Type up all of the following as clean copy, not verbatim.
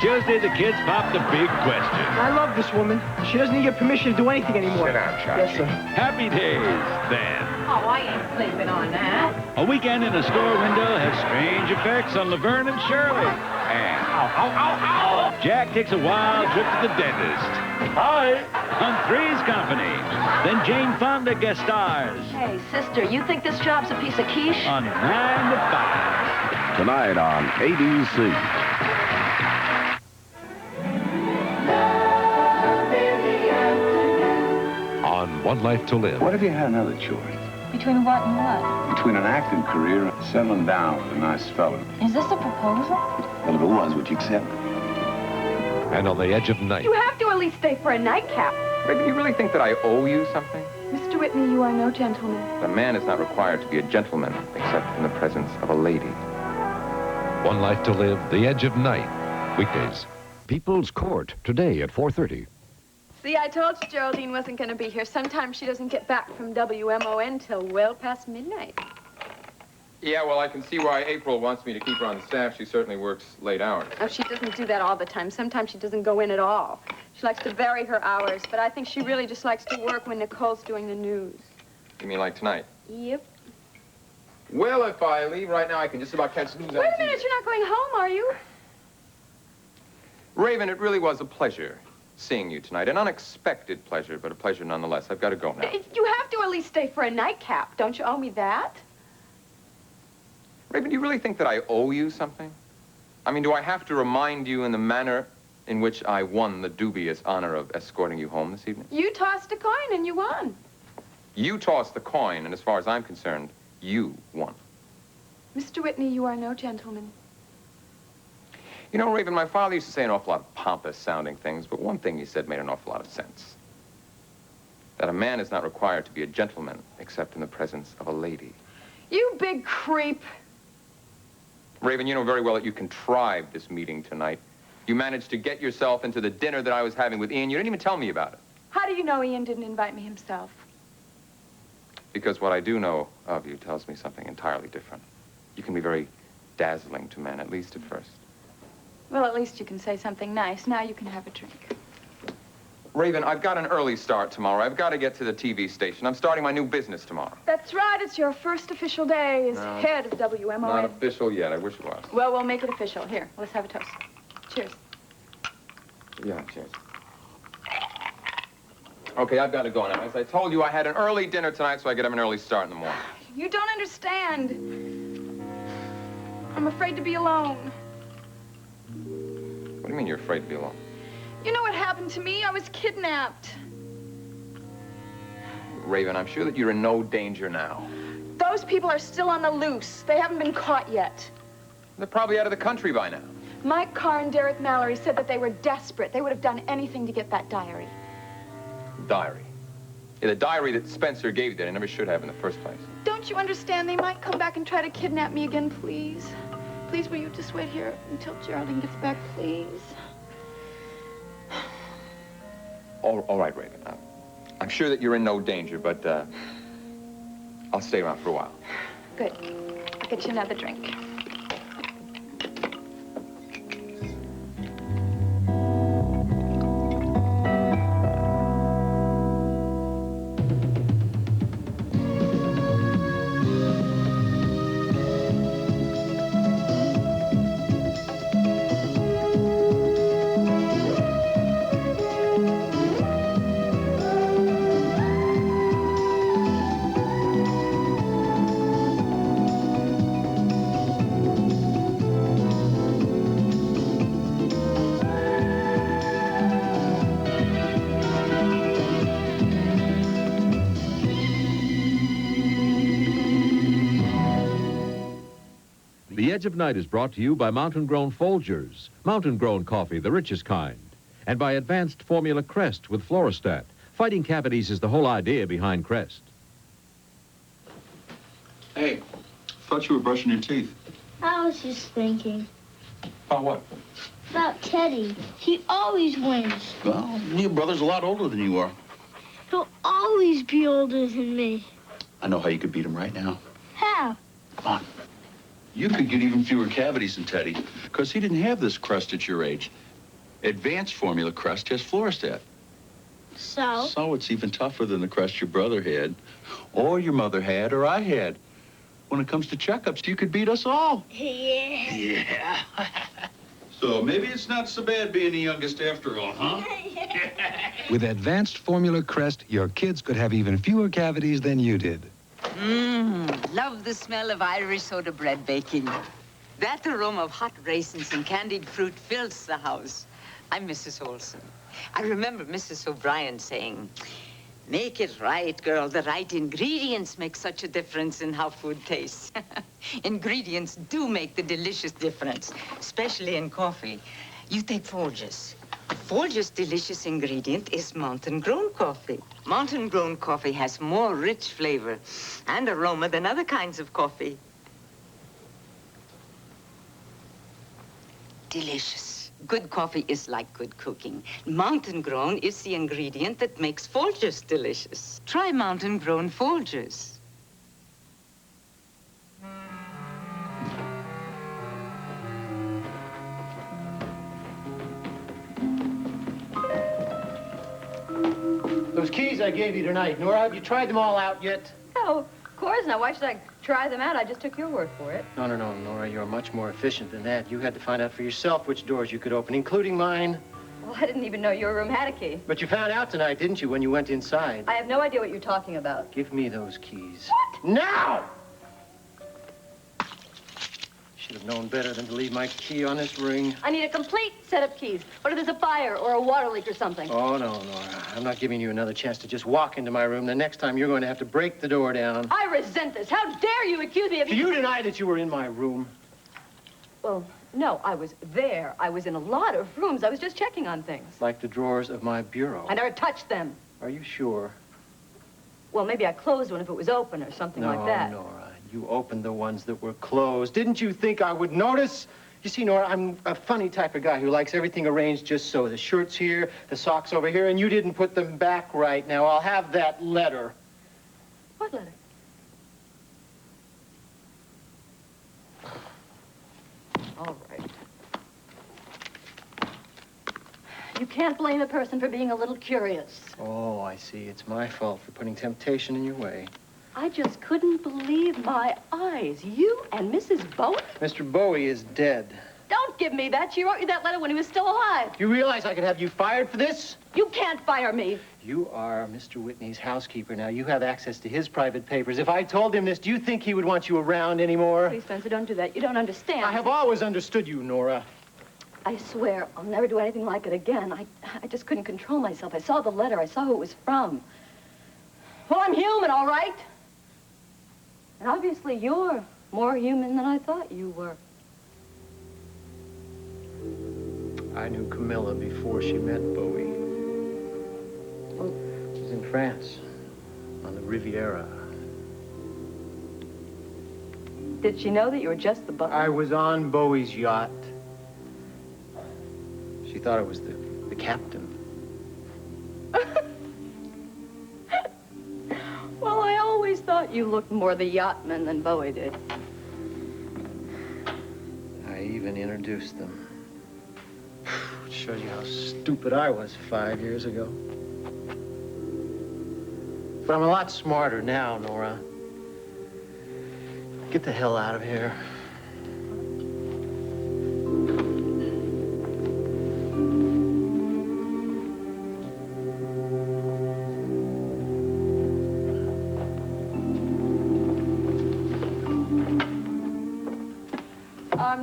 Tuesday, the kids popped the big question. I love this woman. She doesn't need your permission to do anything anymore. Sit down, Chachi. Yes, sir. Happy days, then. Oh, I ain't sleeping on that. A weekend in a store window has strange effects on Laverne and Shirley. And Jack takes a wild trip to the dentist. Hi. On Three's Company. Then Jane Fonda guest stars Hey, sister, you think this job's a piece of quiche? on 9 to 5. Tonight on ABC. On One Life to Live. What if you had another choice? Between what and what? Between an acting career and settling down with a nice fella. Is this a proposal? Well, if it was, would you accept? And on the edge of night. You have to at least stay for a nightcap. Raven, you really think that I owe you something? Mr. Whitney, you are no gentleman. A man is not required to be a gentleman except in the presence of a lady. One Life to Live, The Edge of Night. Weekdays. People's Court, today at 4:30. See, I told you Geraldine wasn't going to be here. Sometimes she doesn't get back from WMON till well past midnight. Yeah, well, I can see why April wants me to keep her on the staff. She certainly works late hours. Oh, she doesn't do that all the time. Sometimes she doesn't go in at all. She likes to vary her hours, but I think she really just likes to work when Nicole's doing the news. You mean like tonight? Yep. Well, if I leave right now, I can just about catch news on Wait a TV. minute, you're not going home, are you? Raven, it really was a pleasure seeing you tonight. An unexpected pleasure, but a pleasure nonetheless. I've got to go now. You have to at least stay for a nightcap. Don't you owe me that? Raven, do you really think that I owe you something? I mean, do I have to remind you in the manner in which I won the dubious honor of escorting you home this evening? You tossed a coin and you won. You tossed the coin, and as far as I'm concerned, you won. Mr. Whitney, you are no gentleman. You know, Raven, my father used to say an awful lot of pompous-sounding things, but one thing he said made an awful lot of sense. That a man is not required to be a gentleman except in the presence of a lady. You big creep. Raven, you know very well that you contrived this meeting tonight. You managed to get yourself into the dinner that I was having with Ian. You didn't even tell me about it. How do you know Ian didn't invite me himself? Because what I do know of you tells me something entirely different. You can be very dazzling to men, at least at first. Well, at least you can say something nice. Now you can have a drink. Raven, I've got an early start tomorrow. I've got to get to the TV station. I'm starting my new business tomorrow. That's right. It's your first official day as head of WMON. Not official yet. I wish it was. Well, we'll make it official. Here, let's have a toast. Cheers. Yeah, cheers. Okay, I've got to go now. As I told you, I had an early dinner tonight, so I get have an early start in the morning. You don't understand. I'm afraid to be alone. What do you mean you're afraid to be alone? You know what happened to me? I was kidnapped. Raven, I'm sure that you're in no danger now. Those people are still on the loose. They haven't been caught yet. They're probably out of the country by now. Mike Carr and Derek Mallory said that they were desperate. They would have done anything to get that diary. Diary. Yeah, the diary that Spencer gave you that I never should have in the first place. Don't you understand? They might come back and try to kidnap me again, please. Please, will you just wait here until Geraldine gets back, please? All right, Raven. I'm sure that you're in no danger, but I'll stay around for a while. Good. I'll get you another drink. The Edge of Night is brought to you by Mountain Grown Folgers, Mountain Grown coffee, the richest kind, and by Advanced Formula Crest with Florastat. Fighting cavities is the whole idea behind Crest. Hey, thought you were brushing your teeth. I was just thinking. About what? About Teddy. He always wins. Well, your brother's a lot older than you are. He'll always be older than me. I know how you could beat him right now. How? Come on. You could get even fewer cavities than Teddy, because he didn't have this crust at your age. Advanced formula crust has fluorostat. So? So it's even tougher than the crust your brother had, or your mother had, or I had. When it comes to checkups, you could beat us all. Yeah. Yeah. So maybe it's not so bad being the youngest after all, huh? With Advanced Formula Crest, your kids could have even fewer cavities than you did. Love the smell of Irish soda bread baking. That aroma of hot raisins and candied fruit fills the house. I'm Mrs. Olson. I remember Mrs. O'Brien saying, "Make it right, girl. The right ingredients make such a difference in how food tastes." Ingredients do make the delicious difference, especially in coffee. You take Folgers. Folgers' delicious ingredient is mountain-grown coffee. Mountain-grown coffee has more rich flavor and aroma than other kinds of coffee. Delicious. Good coffee is like good cooking. Mountain-grown is the ingredient that makes Folgers delicious. Try mountain-grown Folgers. Those keys I gave you tonight, Nora, have you tried them all out yet? Oh, of course. Now, why should I try them out? I just took your word for it. No, Nora, you're much more efficient than that. You had to find out for yourself which doors you could open, including mine. Well, I didn't even know your room had a key. But you found out tonight, didn't you, when you went inside? I have no idea what you're talking about. Give me those keys. What? Now! Should have known better than to leave my key on this ring. I need a complete set of keys. What if there's a fire or a water leak or something? Oh, no, Nora. I'm not giving you another chance to just walk into my room. The next time you're going to have to break the door down. I resent this. How dare you accuse me of... Do you deny that you were in my room? Well, no, I was there. I was in a lot of rooms. I was just checking on things. Like the drawers of my bureau. I never touched them. Are you sure? Well, maybe I closed one if it was open or something like that. No, Nora. You opened the ones that were closed. Didn't you think I would notice? You see, Nora, I'm a funny type of guy who likes everything arranged just so. The shirt's here, the socks over here, and you didn't put them back right. Now, I'll have that letter. What letter? All right. You can't blame a person for being a little curious. Oh, I see. It's my fault for putting temptation in your way. I just couldn't believe my eyes. You and Mrs. Bowie? Mr. Bowie is dead. Don't give me that. She wrote you that letter when he was still alive. You realize I could have you fired for this? You can't fire me. You are Mr. Whitney's housekeeper now. You have access to his private papers. If I told him this, do you think he would want you around anymore? Please, Spencer, don't do that. You don't understand. I have always understood you, Nora. I swear I'll never do anything like it again. I just couldn't control myself. I saw the letter. I saw who it was from. Well, I'm human, all right? And obviously you're more human than I thought you were. I knew Camilla before she met Bowie. Well, she was in France, on the Riviera. Did she know that you were just the butler? I was on Bowie's yacht. She thought I was the captain. Well, I always thought you looked more the yachtman than Bowie did. I even introduced them. It shows you how stupid I was 5 years ago. But I'm a lot smarter now, Nora. Get the hell out of here.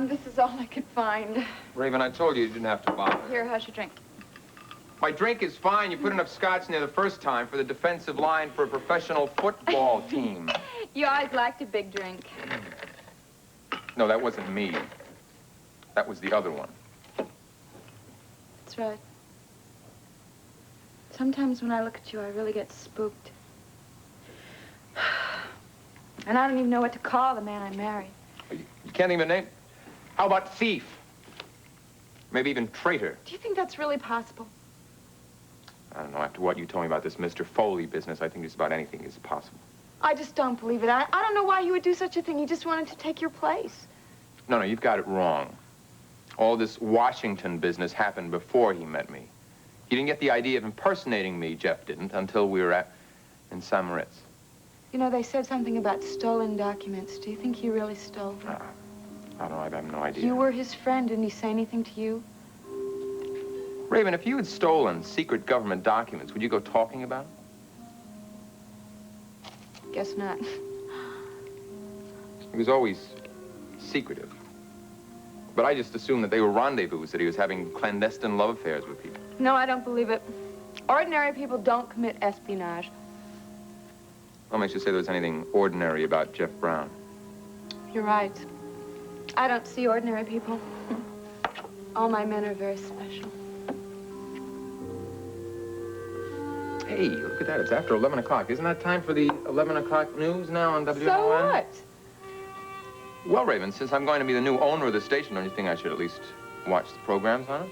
This is all I could find. Raven, I told you you didn't have to bother. Here, how's your drink? My drink is fine. You put enough scotch in there the first time for the defensive line for a professional football team. You always liked a big drink. No, that wasn't me. That was the other one. That's right. Sometimes when I look at you, I really get spooked. And I don't even know what to call the man I married. You can't even name... How about thief? Maybe even traitor. Do you think that's really possible? I don't know. After what you told me about this Mr. Foley business, I think just about anything is possible. I just don't believe it. I don't know why you would do such a thing. He just wanted to take your place. No, you've got it wrong. All this Washington business happened before he met me. He didn't get the idea of impersonating me, Jeff didn't, until we were in St. Moritz. You know, they said something about stolen documents. Do you think he really stole them? I don't know, I have no idea. You were his friend. Didn't he say anything to you? Raven, if you had stolen secret government documents, would you go talking about it? Guess not. He was always secretive. But I just assumed that they were rendezvous, that he was having clandestine love affairs with people. No, I don't believe it. Ordinary people don't commit espionage. What makes you say there was anything ordinary about Jeff Brown? You're right. I don't see ordinary people. All my men are very special. Hey, look at that. It's after 11 o'clock. Isn't that time for the 11 o'clock news now on WMON? So what? Well, Raven, since I'm going to be the new owner of the station, don't you think I should at least watch the programs on it?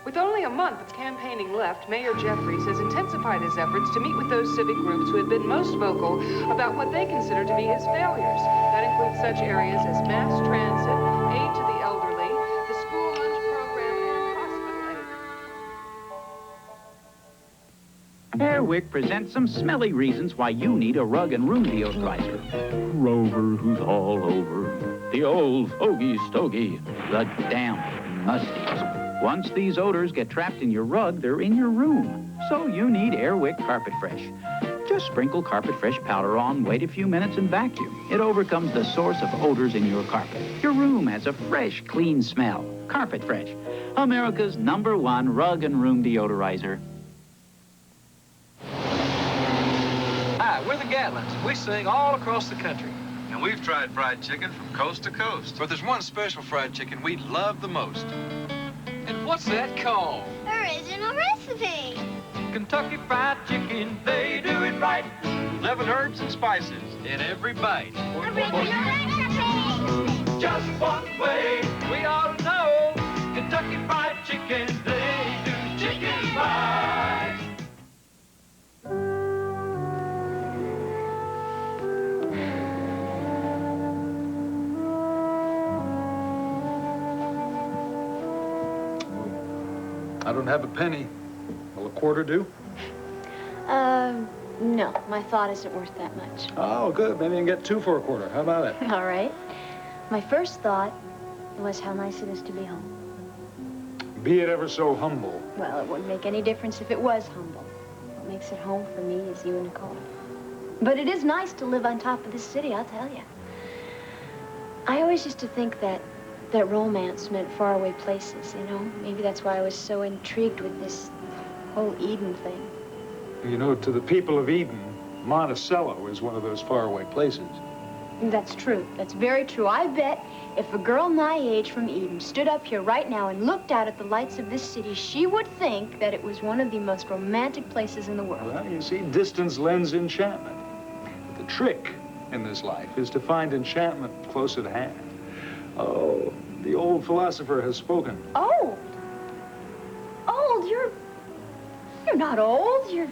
With only a month of campaigning left, Mayor Jeffries has intensified his efforts to meet with those civic groups who have been most vocal about what they consider to be his failures. That includes such areas as mass transit, aid to the elderly, the school lunch program, and hospital aid. Airwick presents some smelly reasons why you need a rug and room deodorizer. Rover who's all over, the old fogey stogie, the damp musties. Once these odors get trapped in your rug, they're in your room. So you need Airwick Carpet Fresh. Just sprinkle Carpet Fresh powder on, wait a few minutes, and vacuum. It overcomes the source of odors in your carpet. Your room has a fresh, clean smell. Carpet Fresh, America's #1 rug and room deodorizer. Hi, we're the Gatlins. We sing all across the country. And we've tried fried chicken from coast to coast. But there's one special fried chicken we love the most. And what's that called? Original recipe. Kentucky Fried Chicken, they do it right. 11 herbs and spices in every bite. Original recipe. Just one way, we ought to know. Kentucky Fried Chicken, they do chicken right. I don't have a penny. Will a quarter do? No. My thought isn't worth that much. Oh, good. Maybe you can get 2 for a quarter. How about it? All right. My first thought was how nice it is to be home. Be it ever so humble. Well, it wouldn't make any difference if it was humble. What makes it home for me is you and Nicole. But it is nice to live on top of this city, I'll tell you. I always used to think that romance meant faraway places, you know? Maybe that's why I was so intrigued with this whole Eden thing. You know, to the people of Eden, Monticello is one of those faraway places. That's true. That's very true. I bet if a girl my age from Eden stood up here right now and looked out at the lights of this city, she would think that it was one of the most romantic places in the world. Well, you see, distance lends enchantment. But the trick in this life is to find enchantment close at hand. Oh, the old philosopher has spoken. Old? Old? You're not old. You're...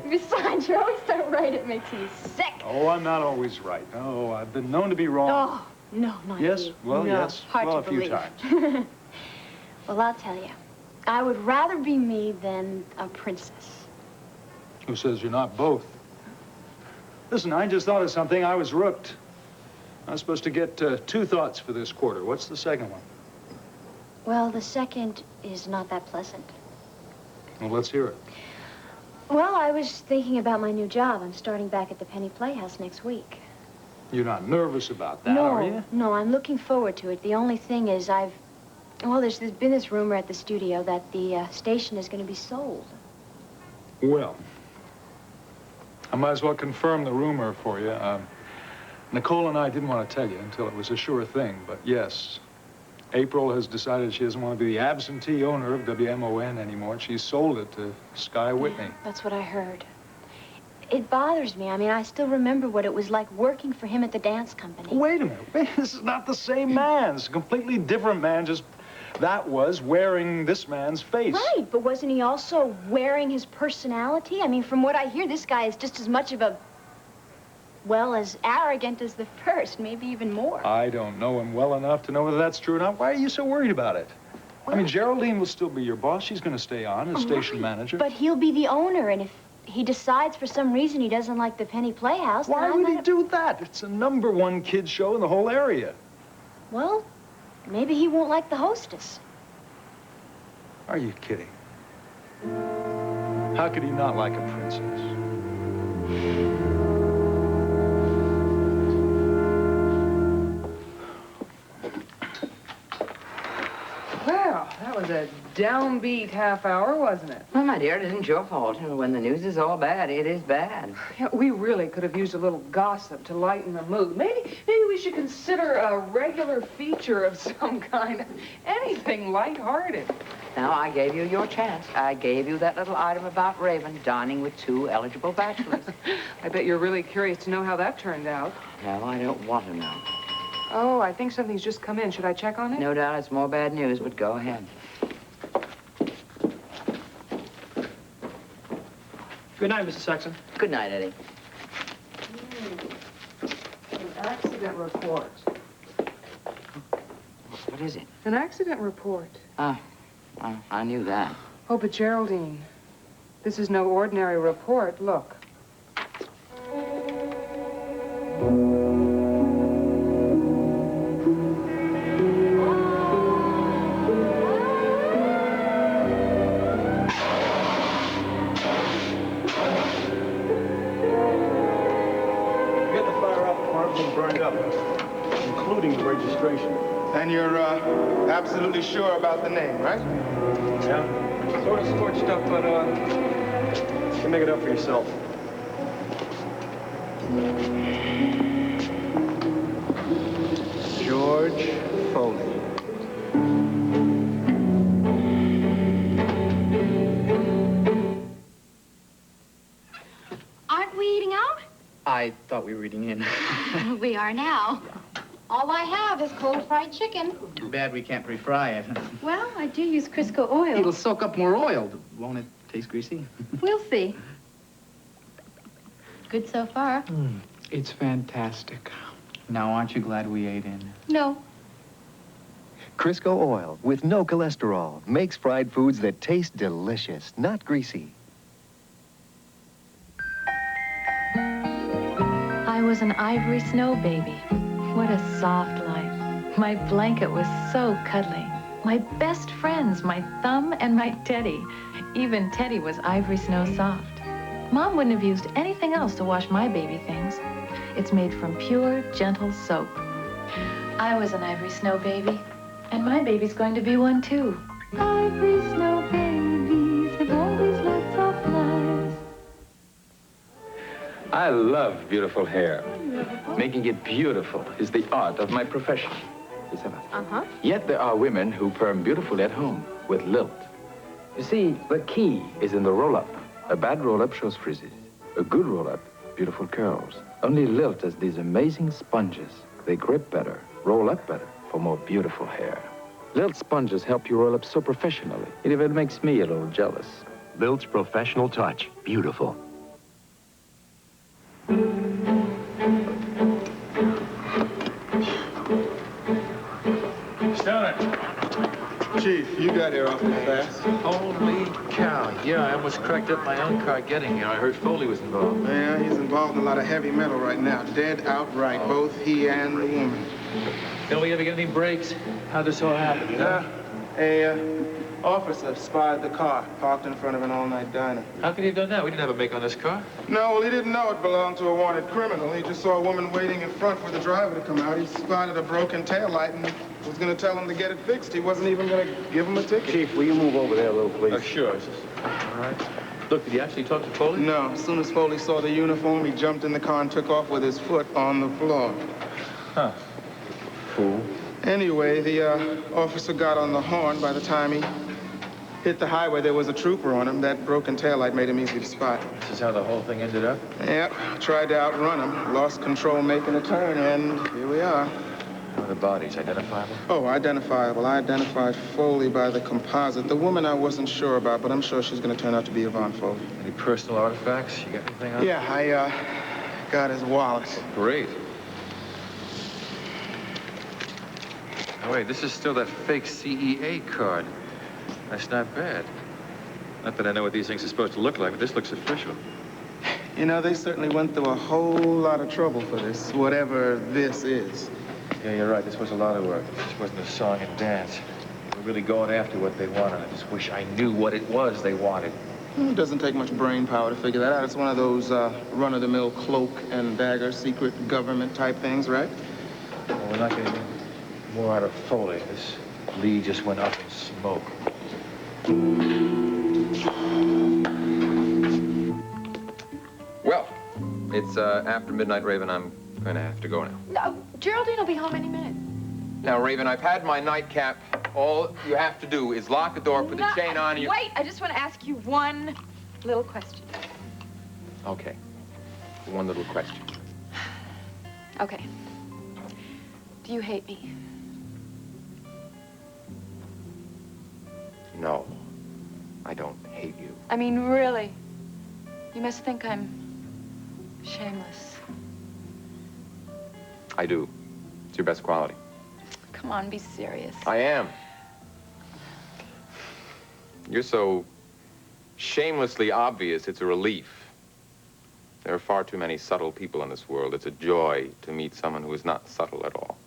Besides, you're always so right, it makes me sick. Oh, I'm not always right. No, I've been known to be wrong. Oh, no, not Yes? you. Well, no, yes. Hard Well, to a few believe. times. Well, I'll tell you. I would rather be me than a princess. Who says you're not both? Listen, I just thought of something. I was rooked. I was supposed to get 2 thoughts for this quarter. What's the second one? Well, the second is not that pleasant. Well, let's hear it. Well, I was thinking about my new job. I'm starting back at the Penny Playhouse next week. You're not nervous about that, are you? No, I'm looking forward to it. The only thing is well, there's been this rumor at the studio that the station is going to be sold. Well, I might as well confirm the rumor for you. Nicole and I didn't want to tell you until it was a sure thing, but yes, April has decided she doesn't want to be the absentee owner of WMON anymore. She's sold it to Sky Whitney. That's what I heard. It bothers me. I mean, I still remember what it was like working for him at the dance company. Wait a minute. Wait, this is not the same man. It's a completely different man. Just that was wearing this man's face. Right, but wasn't he also wearing his personality? I mean, from what I hear, this guy is just as much of a well, as arrogant as the first, maybe even more. I don't know him well enough to know whether that's true or not. Why are you so worried about it? I mean, Geraldine will still be your boss. She's going to stay on as station manager. But he'll be the owner, and if he decides for some reason he doesn't like the Penny Playhouse, Why then would he do that? It's a #1 kids show in the whole area. Well, maybe he won't like the hostess. Are you kidding? How could he not like a princess? Well, that was a downbeat half hour, wasn't it? Well, my dear, it isn't your fault. When the news is all bad, it is bad. Yeah, we really could have used a little gossip to lighten the mood. Maybe we should consider a regular feature of some kind. Anything lighthearted. Now, I gave you your chance. I gave you that little item about Raven dining with 2 eligible bachelors. I bet you're really curious to know how that turned out. Well, I don't want to know. Oh, I think something's just come in. Should I check on it? No doubt it's more bad news, but go ahead. Good night, Mr. Saxon. Good night, Eddie. An accident report. What is it? An accident report. Ah, well, I knew that. Oh, but Geraldine, this is no ordinary report. Look. Burned up, including the registration. And you're absolutely sure about the name, right? Yeah. Sort of scorched up, but you can make it up for yourself. George Foley. Aren't we eating out? I thought we were eating in. We are now. All I have is cold fried chicken. Too bad we can't refry it. Well, I do use Crisco oil. It'll soak up more oil. Won't it taste greasy? We'll see. Good so far. It's fantastic. Now, aren't you glad we ate in? No. Crisco oil with no cholesterol makes fried foods that taste delicious, not greasy. I was an ivory snow baby. What a soft life. My blanket was so cuddly. My best friends, my thumb and my Teddy. Even Teddy was ivory snow soft. Mom wouldn't have used anything else to wash my baby things. It's made from pure, gentle soap. I was an ivory snow baby, and my baby's going to be one too. Ivory snow babies have always lived soft lives. I love beautiful hair. Making it beautiful is the art of my profession. Uh-huh. Yet there are women who perm beautiful at home with lilt. You see, the key is in the roll-up. A bad roll-up shows frizzes. A good roll-up, beautiful curls. Only Lilt has these amazing sponges. They grip better, roll up better for more beautiful hair. Lilt sponges help you roll up so professionally. It even makes me a little jealous. Lilt's professional touch. Beautiful. Stoner. Chief, you got here awfully fast. Holy cow. Yeah, I almost cracked up my own car getting here. I heard Foley was involved. Yeah, he's involved in a lot of heavy metal right now. Dead outright, both he and the woman. Don't we ever get any breaks? How'd this all happen, you know? A officer spied the car parked in front of an all-night diner. How could he have done that? We didn't have a make on this car. No, well, he didn't know it belonged to a wanted criminal. He just saw a woman waiting in front for the driver to come out. He spotted a broken taillight and was going to tell him to get it fixed. He wasn't even going to give him a ticket. Chief, will you move over there a little, please? Sure. All right. Look, did he actually talk to Foley? No. As soon as Foley saw the uniform, he jumped in the car and took off with his foot on the floor. Huh. Fool. Anyway, the officer got on the horn. By the time he hit the highway, there was a trooper on him. That broken taillight made him easy to spot. This is how the whole thing ended up? Yep. Tried to outrun him. Lost control making a turn, and here we are. How are the bodies? Identifiable? Oh, identifiable. I identified Foley by the composite. The woman I wasn't sure about, but I'm sure she's going to turn out to be Yvonne Foley. Any personal artifacts? You got anything on? Yeah, I got his wallet. Great. Oh, wait, this is still that fake CEA card. That's not bad. Not that I know what these things are supposed to look like, but this looks official. You know, they certainly went through a whole lot of trouble for this, whatever this is. Yeah, you're right. This was a lot of work. This wasn't a song and dance. They were really going after what they wanted. I just wish I knew what it was they wanted. It doesn't take much brain power to figure that out. It's one of those run-of-the-mill cloak and dagger secret government type things, right? Well, we're not getting more out of Foley. This Lee just went up in smoke. Well, it's after midnight, Raven. I'm going to have to go now. No, Geraldine will be home any minute. Now, Raven, I've had my nightcap. All you have to do is lock the door, put the chain on, and you... Wait, I just want to ask you one little question. Okay. One little question. Okay. Do you hate me? No, I don't hate you. I mean, really? You must think I'm shameless. I do. It's your best quality. Come on, be serious. I am. You're so shamelessly obvious, it's a relief. There are far too many subtle people in this world. It's a joy to meet someone who is not subtle at all.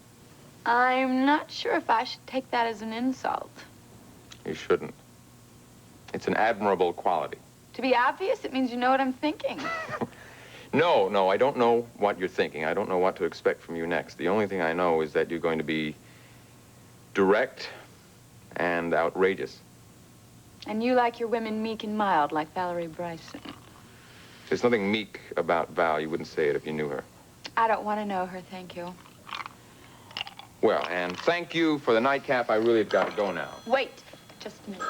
I'm not sure if I should take that as an insult. You shouldn't. It's an admirable quality. To be obvious, it means you know what I'm thinking. No, I don't know what you're thinking. I don't know what to expect from you next. The only thing I know is that you're going to be direct and outrageous. And you like your women meek and mild, like Valerie Bryson. There's nothing meek about Val. You wouldn't say it if you knew her. I don't want to know her, thank you. Well, and thank you for the nightcap. I really have got to go now. Wait, just a minute.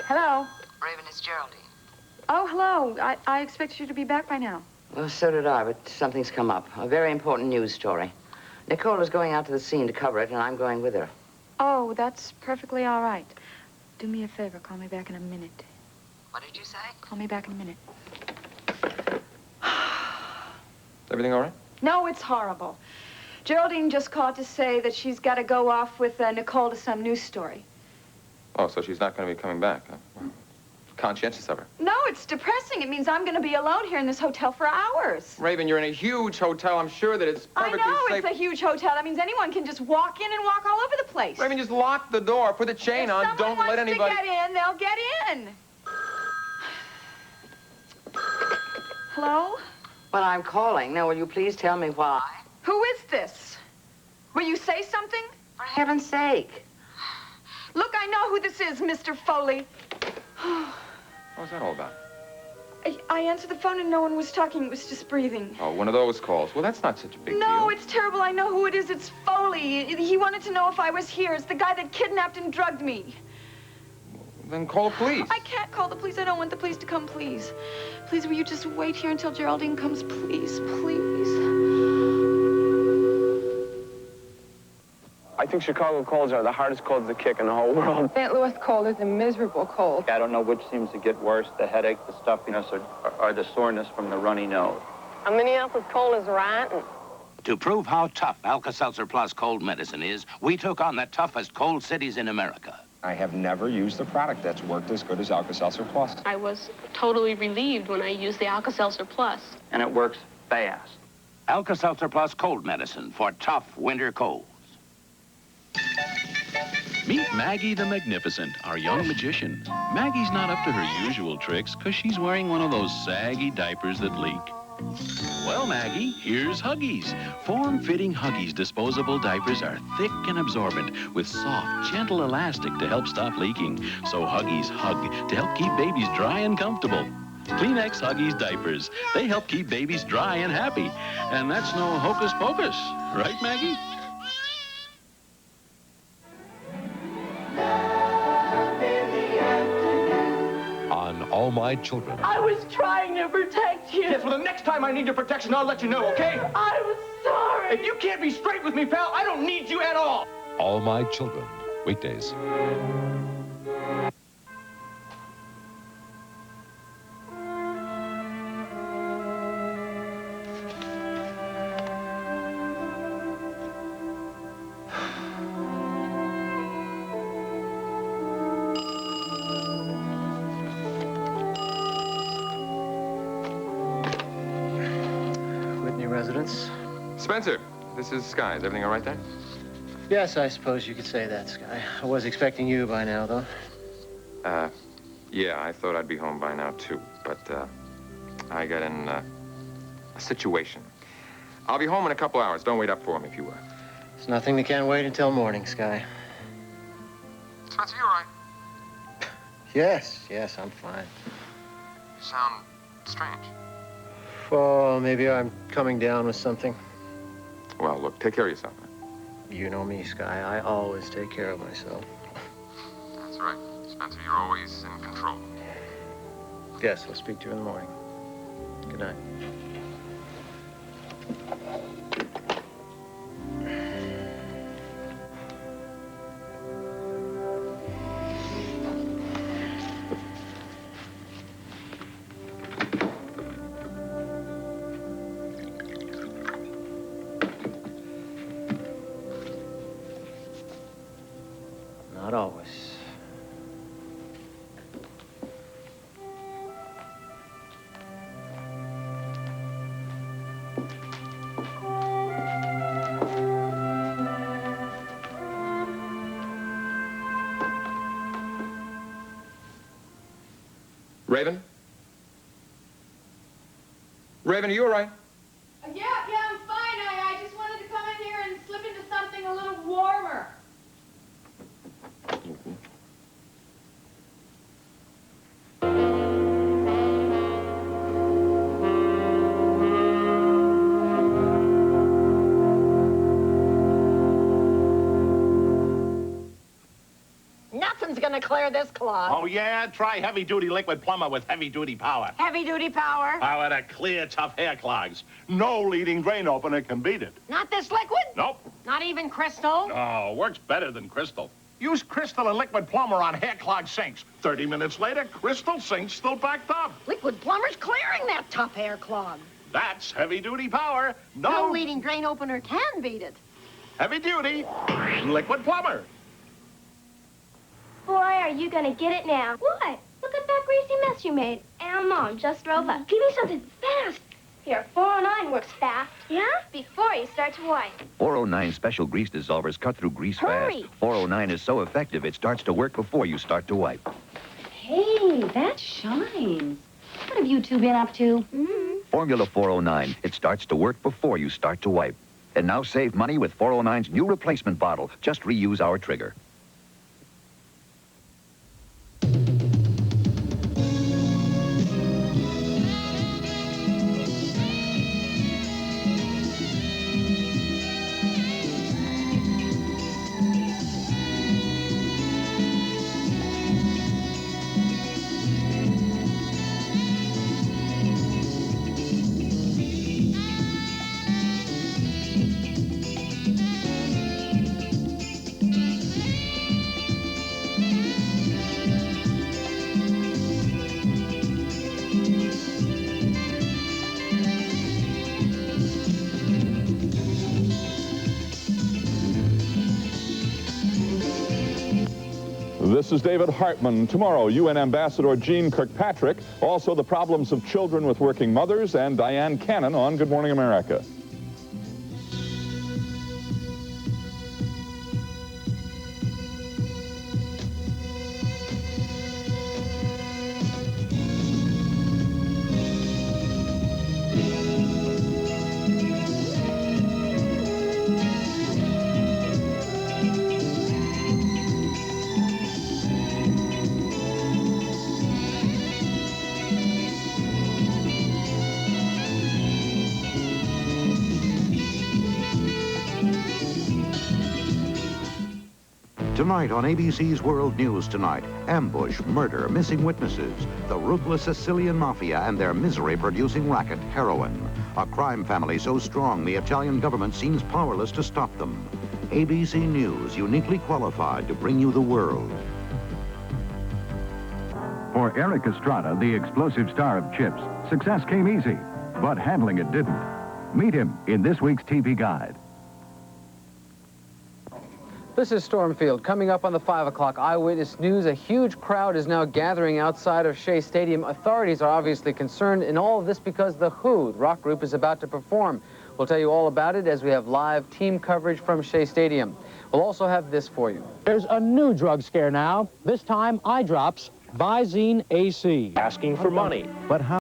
Hello? Raven, it's Geraldine. Oh, hello. I expected you to be back by now. Well, so did I, but something's come up. A very important news story. Nicole is going out to the scene to cover it, and I'm going with her. Oh, that's perfectly all right. Do me a favor. Call me back in a minute. What did you say? Call me back in a minute. Everything all right? No, it's horrible. Geraldine just called to say that she's got to go off with Nicole to some news story. Oh, so she's not going to be coming back, huh? Well, conscientious of her. No, it's depressing. It means I'm going to be alone here in this hotel for hours. Raven, you're in a huge hotel. I'm sure that it's perfectly I know safe. it's a huge hotel. That means anyone can just walk in and walk all over the place. Raven, just lock the door, put the chain If on, don't let anybody... If someone wants to get in, they'll get in. Hello? Well, I'm calling. Now, will you please tell me why? Who is this? Will you say something? For heaven's sake. Look, I know who this is, Mr. Foley. What was that all about? I answered the phone and no one was talking. It was just breathing. Oh, one of those calls. Well, that's not such a big deal. No, it's terrible. I know who it is. It's Foley. He wanted to know if I was here. It's the guy that kidnapped and drugged me. Then call police. I can't call the police. I don't want the police to come, please. Please, will you just wait here until Geraldine comes, please, please? I think Chicago colds are the hardest colds to kick in the whole world. St. Louis cold is a miserable cold. I don't know which seems to get worse, the headache, the stuffiness, or the soreness from the runny nose. A Minneapolis cold is rotten. To prove how tough Alka-Seltzer Plus cold medicine is, we took on the toughest cold cities in America. I have never used a product that's worked as good as Alka-Seltzer Plus. I was totally relieved when I used the Alka-Seltzer Plus. And it works fast. Alka-Seltzer Plus cold medicine for tough winter colds. Meet Maggie the Magnificent, our young magician. Maggie's not up to her usual tricks because she's wearing one of those saggy diapers that leak. Well, Maggie, here's Huggies. Form-fitting Huggies disposable diapers are thick and absorbent with soft, gentle elastic to help stop leaking. So Huggies hug to help keep babies dry and comfortable. Kleenex Huggies diapers. They help keep babies dry and happy. And that's no hocus pocus. Right, Maggie? All My Children. I was trying to protect you. Yes, well, the next time I need your protection, I'll let you know, okay? I was sorry. If you can't be straight with me, pal, I don't need you at all. All My Children. Weekdays. confidence. Spencer, this is Sky. Is everything all right there? Yes, I suppose you could say that, Sky. I was expecting you by now, though. Yeah, I thought I'd be home by now, too. But, I got in, a situation. I'll be home in a couple hours. Don't wait up for me, if you will. It's nothing that can't wait until morning, Sky. Spencer, you all right? Yes, I'm fine. You sound strange. Oh, maybe I'm coming down with something. Well, look, take care of yourself. You know me, Sky. I always take care of myself. That's right. Spencer, you're always in control. Yes, I'll speak to you in the morning. Good night. Not always. Raven? Raven, are you all right? Yeah, I'm fine. I just wanted to come in here and slip into something a little warmer. Nothing's gonna clear this clog. Oh, yeah? Try heavy-duty liquid plumber with heavy-duty power. Heavy-duty power? Power to clear tough hair clogs. No leading drain opener can beat it. Not this liquid? Nope. Not even crystal? No, works better than Crystal. Use Crystal and liquid plumber on hair clogged sinks. 30 minutes later, Crystal sink's still backed up. Liquid plumber's clearing that tough hair clog. That's heavy-duty power. No leading drain opener can beat it. Heavy-duty liquid plumber. Boy, are you gonna get it now. What? Look at that greasy mess you made. And Mom just drove up. Give me something fast. Here, 409 works fast. Yeah? Before you start to wipe. 409 special grease dissolvers cut through grease Hurry. fast. 409 is so effective, it starts to work before you start to wipe. Hey, that shines. What have you two been up to? Formula 409, it starts to work before you start to wipe. And now save money with 409's new replacement bottle. Just reuse our trigger. This is David Hartman. Tomorrow, UN Ambassador Jean Kirkpatrick, also the problems of children with working mothers, and Diane Cannon on Good Morning America. Tonight on ABC's World News Tonight, ambush, murder, missing witnesses, the ruthless Sicilian mafia and their misery-producing racket, heroin. A crime family so strong the Italian government seems powerless to stop them. ABC News, uniquely qualified to bring you the world. For Eric Estrada, the explosive star of Chips, success came easy, but handling it didn't. Meet him in this week's TV Guide. This is Stormfield. Coming up on the 5 o'clock Eyewitness News, a huge crowd is now gathering outside of Shea Stadium. Authorities are obviously concerned in all of this because The Who, the rock group, is about to perform. We'll tell you all about it as we have live team coverage from Shea Stadium. We'll also have this for you. There's a new drug scare now. This time, eye drops, Visine AC. Asking for money. But how